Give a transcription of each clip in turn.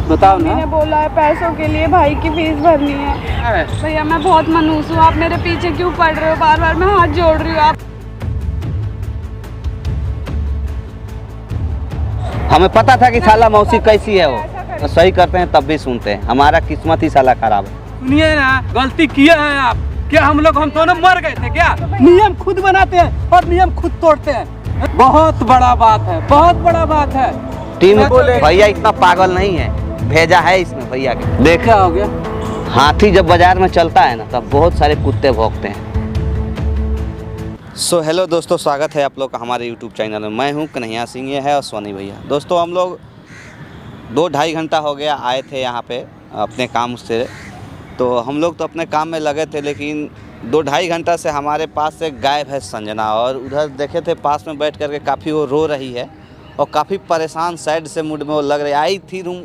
बताओ ना। मैंने बोला है पैसों के लिए भाई की फीस भरनी है। भैया मैं बहुत मनहूस हूँ, आप मेरे पीछे क्यों पड़ रहे हो? बार बार मैं हाथ जोड़ रही हूँ। आप हमें पता था कि साला मौसी कैसी है, वो तो सही करते हैं तब भी सुनते हैं। हमारा किस्मत ही साला खराब है। सुनिए ना, गलती किया है आप। क्या हम दोनों मर गए थे क्या? नियम खुद बनाते हैं और नियम खुद तोड़ते हैं। बहुत बड़ा बात है, बहुत बड़ा बात है। टीम भैया इतना पागल नहीं है, भेजा है इसने भैया के। देखा हो गया, हाथी जब बाजार में चलता है ना तब बहुत सारे कुत्ते भौंकते हैं। सो हेलो दोस्तों, स्वागत है आप लोग का हमारे यूट्यूब चैनल में। मैं हूं कन्हैया सिंह, ये है और सोनी भैया। दोस्तों हम लोग 2-2.5 घंटा हो गया आए थे यहाँ पे अपने काम से। तो हम लोग तो अपने काम में लगे थे, लेकिन 2-2.5 घंटा से हमारे पास से गायब है संजना। और उधर देखे थे पास में बैठ करके काफ़ी वो रो रही है और काफ़ी परेशान सैड से मूड में वो लग रही। आई थी रूम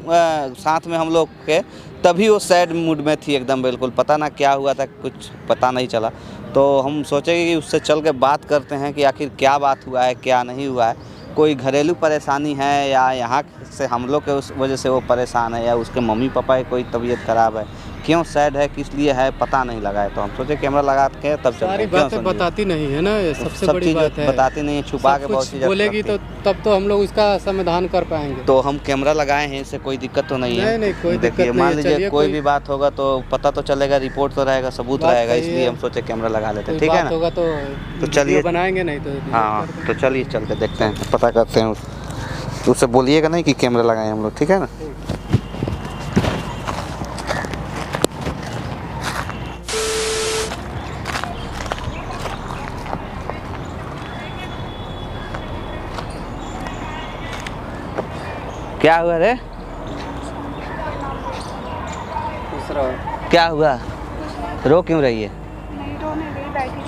साथ में हम लोग के, तभी वो सैड मूड में थी एकदम बिल्कुल। पता ना क्या हुआ था, कुछ पता नहीं चला। तो हम सोचेंगे कि उससे चल के बात करते हैं कि आखिर क्या बात हुआ है, क्या नहीं हुआ है। कोई घरेलू परेशानी है या यहाँ से हम लोग के उस वजह से वो परेशान है, या उसके मम्मी पापा की कोई तबीयत ख़राब है, क्यों सैड है, किस लिए है, पता नहीं लगा है। तो हम सोचे कैमरा लगा के तब सारी बातें बताती नहीं है ना, ये सबसे सब बड़ी बात है। बताती नहीं है, छुपा के बहुत चीज़ बोलेगी तो तब तो हम लोग इसका समाधान कर पाएंगे। तो हम कैमरा लगाए हैं, इससे कोई दिक्कत तो नहीं है। नहीं कोई दिक्कत नहीं। मान लीजिए कोई भी बात होगा तो पता तो चलेगा, रिपोर्ट तो रहेगा, सबूत रहेगा, इसलिए हम सोचे कैमरा लगा लेते हैं। ठीक है ना? होगा तो चलिए बनाएंगे, नहीं तो हाँ, तो चलिए चल के देखते हैं, पता करते हैं। उससे बोलिएगा नहीं कि कैमरा लगाए हम लोग, ठीक है ना? क्या हुआ रे? क्या हुआ? रो क्यों रही है? नहीं रो नहीं रही, बैठी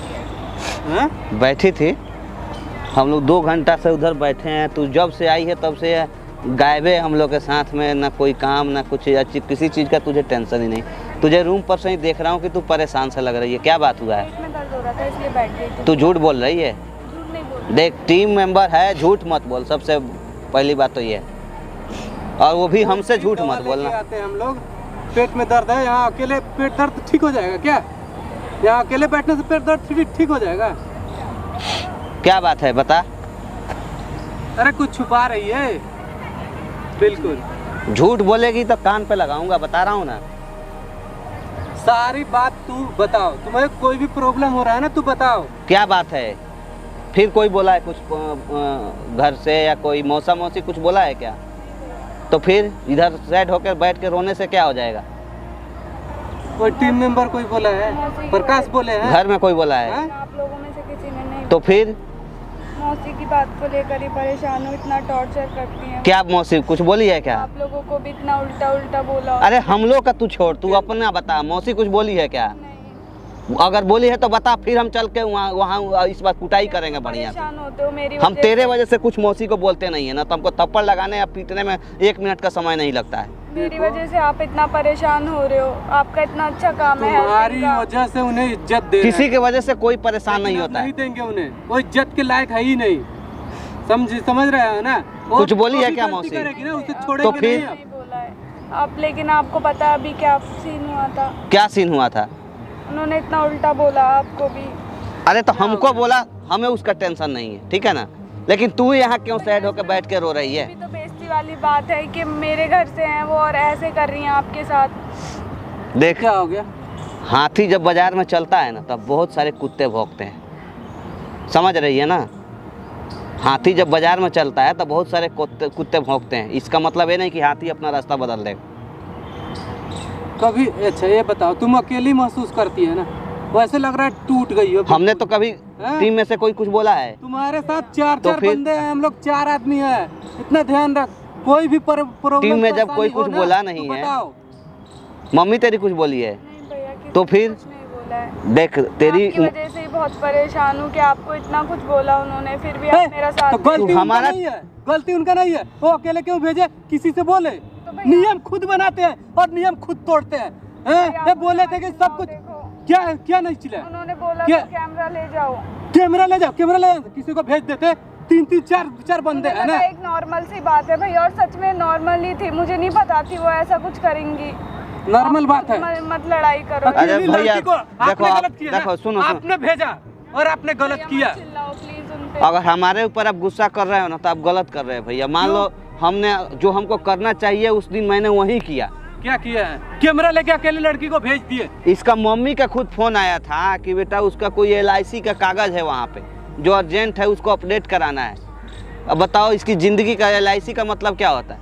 थी। बैठी थी? हम लोग 2 घंटा से उधर बैठे हैं, तू जब से आई है तब से गायब है हम लोग के साथ में। ना कोई काम, ना कुछ, किसी चीज़ का तुझे टेंशन ही नहीं। तुझे रूम पर से ही देख रहा हूँ कि तू परेशान सा लग रही है। क्या बात हुआ है? पेट में दर्द हो रहा था इसलिए बैठ गई थी। तू झूठ बोल रही है। झूठ नहीं बोल देख, टीम मेंबर है, झूठ मत बोल। सबसे पहली बात तो ये है, और वो भी हमसे झूठ मत बोलना। आते हैं हम लोग, पेट में दर्द है, यहाँ अकेले पेट दर्द ठीक हो जाएगा क्या? यहाँ अकेले बैठने से पेट दर्द ठीक हो जाएगा? क्या बात है बता। अरे कुछ छुपा रही है, बिल्कुल। झूठ बोलेगी तो कान पे लगाऊंगा, बता रहा हूँ ना। सारी बात तू बताओ। तुम्हें कोई भी प्रॉब्लम हो रहा है ना, तू बताओ। क्या बात है? फिर कोई बोला है कुछ घर से, या कोई मौसा मौसी कुछ बोला है क्या? तो फिर इधर सैड होकर बैठ के रोने से क्या हो जाएगा? कोई टीम मेंबर कोई बोला है? प्रकाश बोले हैं? घर में कोई बोला है? आप लोगों में से किसी ने नहीं। तो फिर मौसी की बात को लेकर ही परेशान हूँ, इतना टॉर्चर करती हैं। क्या मौसी कुछ बोली है क्या? आप लोगों को भी इतना उल्टा उल्टा बोला। अरे हम लोग का तू छोड़, तू अपना बता। मौसी कुछ बोली है क्या? नहीं। अगर बोली है तो बता, फिर हम चल के वहाँ इस बार कुटाई करेंगे बढ़िया से। परेशान होते हो मेरी हम वजह तेरे से। वजह से कुछ मौसी को बोलते नहीं है ना, तो हमको थप्पड़ लगाने या पीटने में 1 मिनट का समय नहीं लगता है। मेरी वजह से आप इतना परेशान हो रहे हो। आपका इतना अच्छा काम है, तुम्हारी helping का। वजह से उन्हें इज्जत दे किसी की वजह से कोई परेशान नहीं होता नहीं है। देंगे उन्हें, वो इज्जत के लायक है ही नहीं। समझ रहे हो ना? कुछ बोली है भी क्या गलती मौसी? करेगी ना, उसे तो छोड़ेंगे फिर? नहीं आप। नहीं बोला है आप, लेकिन आपको पता है अभी क्या सीन हुआ था? क्या सीन हुआ था? उन्होंने इतना उल्टा बोला आपको भी। अरे तो हमको बोला, हमें उसका टेंशन नहीं है, ठीक है ना? लेकिन तू यहाँ क्यों सैड होकर बैठ के रो रही है? भी तो बेइज्जती वाली बात है कि मेरे घर से हैं वो और ऐसे कर रही हैं आपके साथ। देख, क्या हो गया? हाथी जब बाजार में चलता है ना तब बहुत सारे कुत्ते भौंकते हैं, समझ रही है ना? हाथी जब बाजार में चलता है तो बहुत सारे कुत्ते भौंकते हैं। इसका मतलब ये नहीं कि हाथी अपना रास्ता बदल देगा। कभी अच्छा ये बताओ, तुम अकेली महसूस करती है ना? वैसे लग रहा है टूट गई हो। हमने तो कभी टीम में से कोई कुछ बोला है? तुम्हारे साथ 4 तो फिर? बंदे हैं, हम लोग 4 आदमी हैं। इतना ध्यान रख, कोई भी प्रॉब्लम टीम में जब कोई कुछ बोला नहीं है, मम्मी तेरी कुछ बोली है? नहीं भैया, किसी तो ने फिर? कुछ नहीं बोला है। देख, तेरी आपकी वजह से ही बहुत परेशान हूँ कि आपको इतना कुछ बोला उन्होंने, फिर भी आप मेरा साथ तो गलती तू उनका हमारा- नहीं है, गलती उनका नहीं है। वो अकेले क्यों भेजे? किसी से बोले। भैया- नियम खुद बनाते हैं और नियम खुद तोड़ते हैं। ये बोले थे कि सब कुछ देखो, क्या नहीं चिल्ला? उन्होंने बोला क्या? था कैमरा ले जाओ। कैमरा ले जाओ, कैमरा ले जाओ। किसी को भेज देते, तीन तीन चार बंदे हैं ना। एक नॉर्मल सी बात है भैया, और सच में नॉर्मल ही थी, मुझे नहीं पता थी वो ऐसा कुछ करेंगी। नॉर्मल बात है। मत लड़ाई करो। अरे अकेली भैया, लड़की को आपने देखो आप- गलत किया देखो, ना। सुनो। आपने भेजा और आपने गलत किया। चिल्लाओ प्लीज उन पे। अगर हमारे ऊपर आप गुस्सा कर रहे हो ना तो आप गलत कर रहे हैं भैया। मान लो हमने जो हमको करना चाहिए उस दिन मैंने वही किया। क्या किया है? कैमरा लेके अकेले लड़की को भेज दिए। इसका मम्मी का खुद फोन आया था कि बेटा उसका कोई LIC का कागज है वहाँ पे जो अर्जेंट है, उसको अपडेट कराना है। अब बताओ इसकी जिंदगी का LIC का मतलब क्या होता है?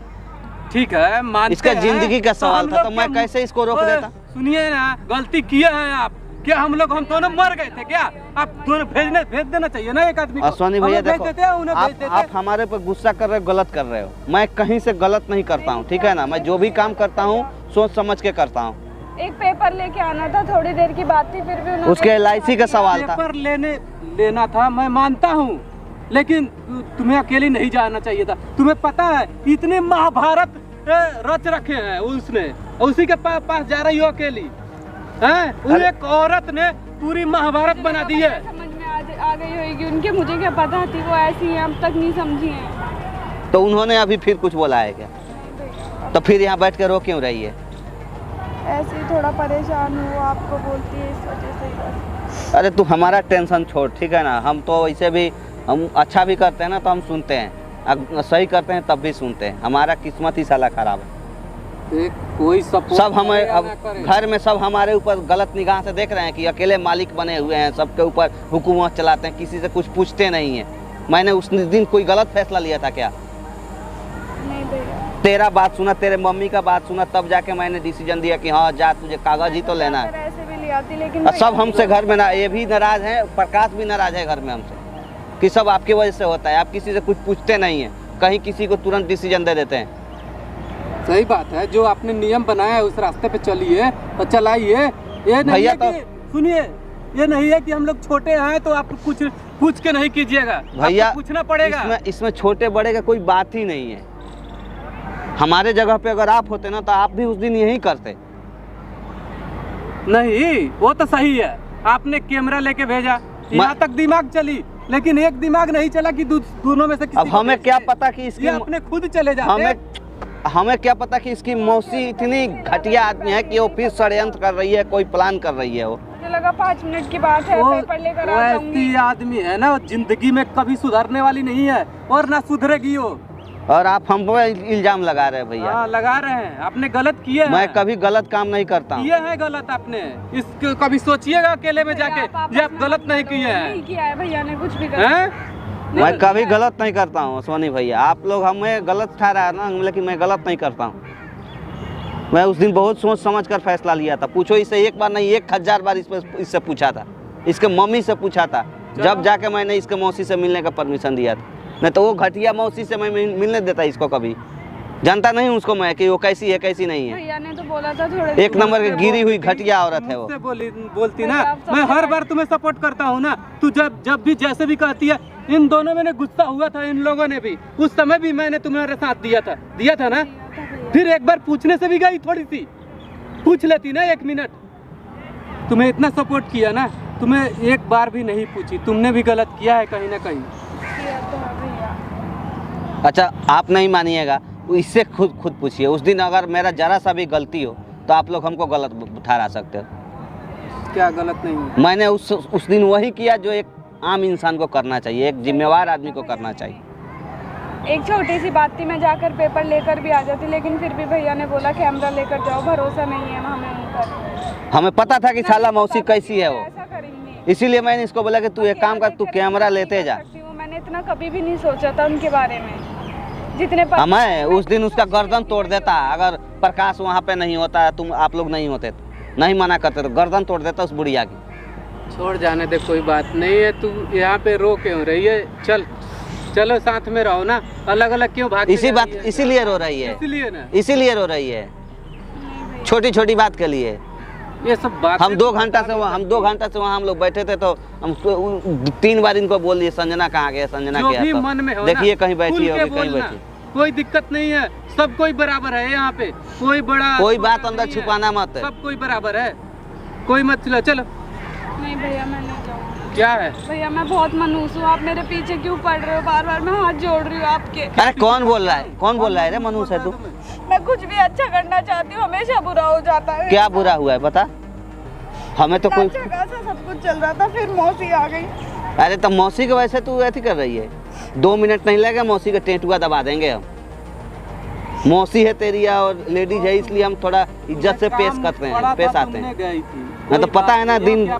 ठीक है, मानते इसका हैं। जिंदगी का सवाल हम था, लोग तो मैं क्या- कैसे इसको रोक ओए, देता? सुनिए ना, गलती किए हैं आप। क्या हम दोनों मर गए थे क्या? आप दोनों भेज देना चाहिए ना एक आदमी को। अश्वनी भैया हमें भेज देखो, देते हैं, उन्हें भेज देते आप हैं। हमारे पर गुस्सा कर रहे हो, गलत कर रहे हो। मैं कहीं से गलत नहीं करता हूँ, ठीक है ना। मैं जो भी काम करता हूँ सोच समझ के करता हूँ। एक पेपर लेके आना था, थोड़ी देर की बात थी, फिर भी उन्होंने उसके LIC का सवाल था। पेपर लेना था, मैं मानता हूँ, लेकिन तुम्हें अकेले नहीं जाना चाहिए था। तुम्हें पता है इतने महाभारत रच रखे हैं उसने, उसी के पास जा रही हो अकेली हैं? एक औरत ने पूरी महाभारत बना दी है। समझ में आ गई होगी उनके, मुझे क्या पता थी वो ऐसी है, अब तक नहीं समझी है। तो उन्होंने अभी फिर कुछ बोला है क्या? तो फिर यहाँ बैठ के रो क्यों रही है? ऐसे ही थोड़ा परेशान हूँ, आपको बोलती है इस वजह से ही बस। अरे तू हमारा टेंशन छोड़, ठीक है ना। हम तो वैसे भी हम अच्छा भी करते हैं ना तो हम सुनते हैं, सही करते हैं तब भी सुनते हैं। हमारा किस्मत ही साला खराब है। कोई सपोर्ट सब हमें अब घर में सब हमारे ऊपर गलत निगाह से देख रहे हैं कि अकेले मालिक बने हुए हैं, सबके ऊपर हुकूमत चलाते हैं, किसी से कुछ पूछते नहीं है। मैंने उस दिन कोई गलत फैसला लिया था क्या? नहीं भैया, तेरा बात सुना, तेरे मम्मी का बात सुना, तब जाके मैंने डिसीजन दिया कि हाँ जा, तुझे कागज ही तो लेना है। अगर ऐसे भी ले आती, लेकिन और सब हमसे घर में ना, ये भी नाराज है, प्रकाश भी नाराज है घर में हमसे कि सब आपकी वजह से होता है। आप किसी से कुछ पूछते नहीं है, कहीं किसी को तुरंत डिसीजन दे देते हैं। सही बात है, जो आपने नियम बनाया है उस रास्ते पे चलिए और चलाइए। ये नहीं भैया है कि सुनिए, ये नहीं है कि हम लोग छोटे हैं तो आप कुछ पूछ के नहीं कीजिएगा भैया, आपको पूछना पड़ेगा। इसमें छोटे बड़े का कोई बात ही नहीं है। हमारे जगह पे अगर आप होते ना तो आप भी उस दिन यही करते। नहीं, वो तो सही है, आपने कैमरा लेके भेजा, यहाँ तक दिमाग चली, लेकिन एक दिमाग नहीं चला कि दोनों में से किसी अब को हमें भेज क्या दे। पता कि इसकी ये अपने खुद चले जाते। हमें क्या पता कि इसकी मौसी इतनी घटिया आदमी है कि वो फिर षड्यंत्र कर रही है, कोई प्लान कर रही है। वो मुझे लगा 5 मिनट की बात है, पेपर लेकर वो आ ऐसी जाऊंगी। आदमी है ना, जिंदगी में कभी सुधरने वाली नहीं है और ना सुधरेगी वो। और आप हम पर इल्जाम लगा रहे हैं भैया। हाँ, लगा रहे हैं, आपने गलत किया है। मैं कभी गलत काम नहीं करता हूँ। किया है गलत आपने, इसको कभी सोचिएगा अकेले में जाके ये आप गलत नहीं किए हैं। नहीं किया है भैया ने कुछ भी हैं? मैं कभी गलत नहीं करता हूँ सोनी भैया। आप लोग हमें गलत ठहरा है ना, लेकिन मैं गलत नहीं करता हूँ। मैं उस दिन बहुत सोच समझ कर फैसला लिया था। पूछो इससे एक बार नहीं 1000 बार इससे पूछा था, इसके मम्मी से पूछा था, जब जाके मैंने इसके मौसी से मिलने का परमिशन दिया था। नहीं तो वो घटिया मौसी से मैं मिलने देता इसको कभी। जानता नहीं उसको मैं कि वो कैसी है कैसी नहीं है। भैया ने तो बोला था थोड़े एक नंबर की गिरी हुई घटिया औरत है वो। मुझसे बोलती ना, मैं हर बार तुम्हें सपोर्ट करता हूँ ना। तू जब भी जैसे भी कहती है, इन दोनों में गुस्सा हुआ था, इन लोगों ने भी उस समय भी मैंने तुम्हारे साथ दिया था ना। फिर एक बार पूछने से भी गई, थोड़ी सी पूछ लेती ना, 1 मिनट। तुम्हें इतना सपोर्ट किया ना, तुम्हें एक बार भी नहीं पूछी। तुमने भी गलत किया है कहीं ना कहीं। किया तो है भैया। अच्छा आप नहीं मानिएगा, इससे खुद पूछिए। उस दिन अगर मेरा जरा सा भी गलती हो तो आप लोग हमको गलत ठहरा सकते हो। क्या गलत नहीं है? मैंने उस दिन वही किया जो एक आम इंसान को करना चाहिए, एक जिम्मेवार आदमी को करना चाहिए। एक छोटी सी बात थी, मैं जाकर पेपर लेकर भी आ जाती, लेकिन फिर भी भैया ने बोला कैमरा लेकर जाओ, भरोसा नहीं है हमें उन पर। हमें पता था कि साला मौसी कैसी है वो, ऐसा करेंगे, इसीलिए मैंने इसको बोला कि तू एक काम कर, तू कैमरा लेते जा। मैंने इतना कभी भी नहीं सोचा था उनके बारे में। जितने मैं उस दिन उसका गर्दन तोड़ देता अगर प्रकाश वहाँ पे नहीं होता, तुम आप लोग नहीं होते, नहीं मना करते तो गर्दन तोड़ देता उस बुढ़िया की। छोड़ जाने दे, कोई बात नहीं है। तू यहाँ पे रो क्यों रही है? चलो साथ में रहो ना, अलग अलग क्यों भाग? इसीलिए रो रही है, इसीलिए ना, इसीलिए रो रही है, छोटी छोटी बात के लिए। ये सब बात हम 2 घंटा से वहाँ हम लोग बैठे थे, तो हम 3 बार इनको बोल दिए संजना कहाँ गया, संजना जो गया। भी तो मन में हो देखिए ना, कहीं बैठी खुल के होगी, कहीं बोलना, बैठी। कोई दिक्कत नहीं है। सब कोई बराबर है यहाँ पे, कोई बड़ा कोई छोटा बात अंदर नहीं है। छुपाना मत है। सब कोई बराबर है, कोई मत चलो। नहीं भैया मैं नहीं जाऊँगी। क्या है? भैया मैं बहुत मनहूस हूँ, आप मेरे पीछे क्यों पड़ रहे हो? बार बार मैं हाथ जोड़ रही हूँ आपके। अरे कौन बोल रहा है? कौन बोल रहा है रे? मनुष्य है तू? मैं कुछ भी अच्छा करना चाहती हूँ, हमेशा बुरा हो जाता है। क्या बुरा हुआ है बता? हमें तो कोई अच्छा खासा सब कुछ चल रहा था, फिर मौसी आ गई। अरे तब मौसी के वैसे तू ऐसी कर रही है। 2 मिनट नहीं लगेगा, मौसी का टेंटुआ दबा देंगे हम। मौसी है तेरी और लेडीज है, इसलिए हम थोड़ा इज्जत से पेश करते हैं, पेश आते हैं। मैं तो पता है ना, दिन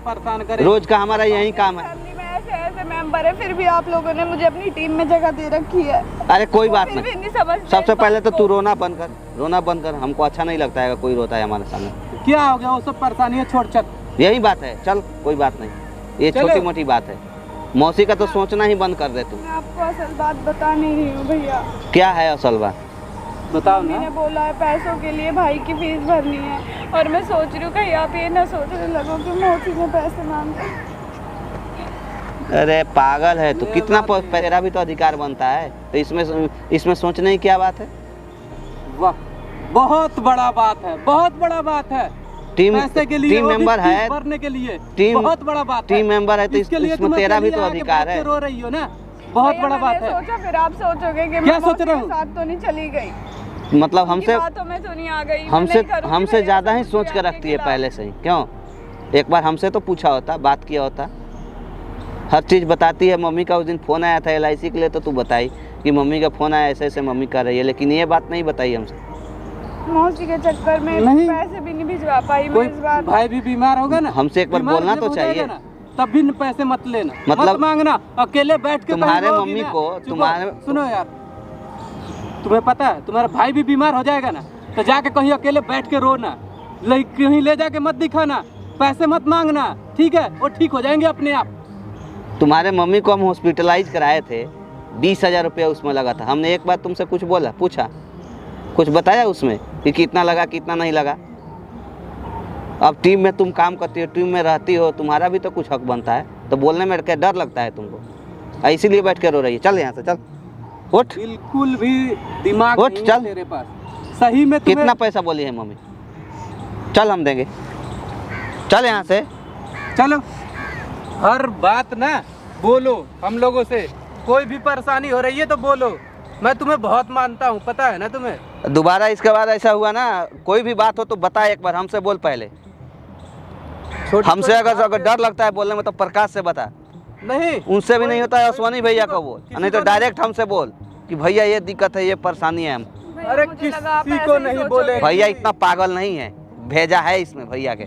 रोज का हमारा यही काम है। फैमिली में ऐसे ऐसे मेंबर है, फिर भी आप लोगों ने मुझे अपनी टीम में जगह दे रखी है। अरे कोई बात फिर भी नहीं, नहीं समझते सबसे इस पहले तो बात तू को। रोना बंद कर, रोना बंद कर। हमको अच्छा नहीं लगता है कोई रोता है हमारे सामने। क्या हो गया? वो सब परेशानी है, छोड़ चल। यही बात है, चल कोई बात नहीं, ये चलो। छोटी मोटी बात है। मौसी का तो सोचना ही बंद कर दे तू। मैं आपको असल बात बता नहीं रही हूँ भैया। क्या है असल बात? बताओ मम्मी ना। ने बोला है पैसों के लिए भाई की फीस भरनी है, और मैं सोच रही हूँ कहीं आप ये ना सोचने लगो कि मौसी ने पैसे मांगे। अरे पागल है तू, कितना तेरा भी तो अधिकार बनता है, तो इसमें सोचने की क्या बात है? वाह, बहुत बड़ा बात है, बहुत बड़ा बात है। टीम पैसे के लिए, टीम वो भी मेंबर फीस है, भरने के लिए टीम बहुत बड़ा बात है। टीम मेंबर है तो इसके लिए इसमें तुम तेरा भी अकेले तो आके अधिकार बैठ के है। रो रही हो ना, बहुत भैया, बड़ा बात मैंने है। सोचा फिर आप सोचोगे कि क्या मैं सोच मौसी रहे के हो? साथ तो नहीं चली गई। मतलब हमसे बातों में तो नहीं आ गई। मैं हमसे नहीं करूँगी हमसे भैया, ज़्यादा ही सब सोच कुछ के आपके रखती है खिलाफ। पहले से ही। क्यों? एक बार हमसे तो पूछा होता, बात किया होता। हर चीज़ बताती है। मम्मी का उस दिन फ़ोन आया था LIC के लिए, तो तू बताई कि मम्मी का फ़ोन आया, ऐसे ऐसे मम्मी कर रही है, लेकिन ये बात नहीं बताई हमसे। मौसी के चक्कर में नहीं। पैसे भी नहीं भिजवा पाई मैं कोई इस बार। भाई भी बीमार होगा ना, हमसे एक बार बीमार बोलना जब तो हो जाएगा चाहिए। ना, तब भी पैसे मत लेना, मतलब मत मांगना। अकेले बैठ के तुम्हारे कहीं रोगी मम्मी ना। को चुप हो, तुम्हारे सुनो यार, तुम्हें पता है तुम्हारा भाई भी बीमार हो जाएगा ना, तो जाके कहीं अकेले बैठ के रोना, कहीं ले जाके मत दिखाना, पैसे मत मांगना, ठीक है? वो ठीक हो जाएंगे अपने आप। तुम्हारे मम्मी को हम हॉस्पिटलाइज कराए थे, 20,000 रुपया उसमें लगा था। हमने एक बार तुमसे कुछ बोला, पूछा, कुछ बताया उसमें कि कितना लगा कितना नहीं लगा? अब टीम में तुम काम करती हो, टीम में रहती हो, तुम्हारा भी तो कुछ हक बनता है, तो बोलने में क्या डर लगता है तुमको? इसीलिए बैठ के रो रही है। चल यहाँ से, चल उठ। बिल्कुल भी दिमाग उठ, नहीं है चल। तेरे पास। सही में तुम्हें कितना पैसा बोली है मम्मी? चल हम देंगे, चल यहाँ से। चलो, हर बात ना बोलो हम लोगों से। कोई भी परेशानी हो रही है तो बोलो, मैं तुम्हें बहुत मानता हूँ, पता है ना तुम्हें। दोबारा इसके बाद ऐसा हुआ ना, कोई भी बात हो तो बता, एक बार हमसे बोल पहले। हमसे अगर डर लगता है बोलने में तो प्रकाश से बता। नहीं, उनसे भी नहीं होता है, अश्वनी भैया को बोल, नहीं तो डायरेक्ट हमसे बोल कि भैया ये दिक्कत है, ये परेशानी है हम। भैया, अरे मुझे लगा आप किसी ऐसे को ही नहीं सोचोगे। बोले। भैया इतना पागल नहीं है, भेजा है इसमें भैया के।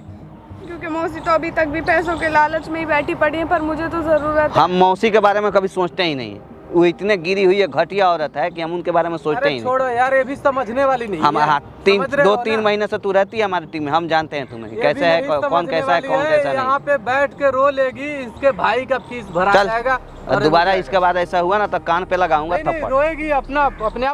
क्योंकि मौसी तो अभी तक भी पैसों के लालच में ही बैठी पड़ी है, पर मुझे तो जरूरत है। हम मौसी के बारे में कभी सोचते ही नहीं है। वो इतने गिरी हुई है, घटिया औरत है कि हम उनके बारे में सोचते अरे ही नहीं। छोड़ो यार, ये भी समझने वाली नहीं हम है। हाँ, समझ रहे हो 2-3 ना? महीने से तू रहती है हमारी टीम में, हम जानते हैं तुम्हें ये कैसे भी है, नहीं कौन समझने कैसा है, वाली कौन कैसा यहाँ नहीं। पे बैठ के रो लेगी, इसके भाई का फीस भरा चल, जाएगा। और दोबारा इसके बाद ऐसा हुआ ना तो कान पे लगाऊंगा नहीं, नहीं, थप्पड़। रोएगी अपना अपने आप।